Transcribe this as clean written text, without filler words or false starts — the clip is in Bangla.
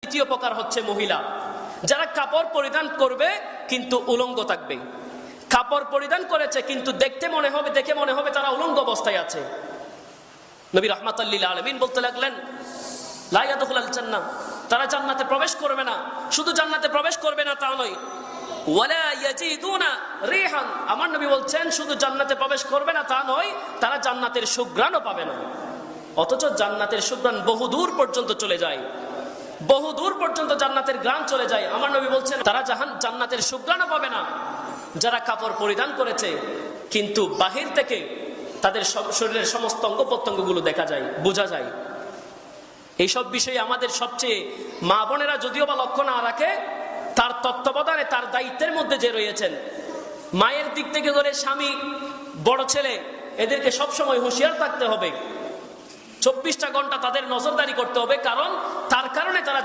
দ্বিতীয় প্রকার হচ্ছে মহিলা, যারা কাপড় পরিধান করবে কিন্তু উলঙ্গ থাকবে। কাপড় পরিধান করেছে কিন্তু দেখে মনে হবে তারা উলঙ্গ অবস্থায় আছে। নবী রাহমাতাল লিল আলামিন বলতে লাগলেন, লা ইয়াদখুলুল জান্নাহ, তারা জান্নাতে প্রবেশ করবে না। শুধু জান্নাতে প্রবেশ করবে না তা নয়, ওয়ালা ইয়াজিদুনা রিহান, আমার নবী বলছেন শুধু জান্নাতে প্রবেশ করবে না তা নয়, তারা জান্নাতের সুঘ্রাণও পাবে না। অথচ জান্নাতের সুঘ্রাণ বহুদূর পর্যন্ত চলে যায়, বহুদূর পর্যন্ত জান্নাতের ঘ্রাণ চলে যায়। আমার নবী বলছেন তারা জান্নাতের সুঘ্রাণও পাবে না যারা কাপড় পরিধান করেছে কিন্তু বাহির থেকে তাদের শরীরের সমস্ত অঙ্গ প্রত্যঙ্গগুলো দেখা যায়, বোঝা যায়। এইসব বিষয়ে আমাদের সবচেয়ে মা বোনেরা যদিও বা লক্ষ্য না রাখে, তার তত্ত্বাবধানে তার দায়িত্বের মধ্যে যে রয়েছেন, মায়ের দিক থেকে ধরে স্বামী, বড় ছেলে, এদেরকে সবসময় হুঁশিয়ার থাকতে হবে। 24টা ঘন্টা তাদের নজরদারি করতে হবে, কারণ তার কারণে তারা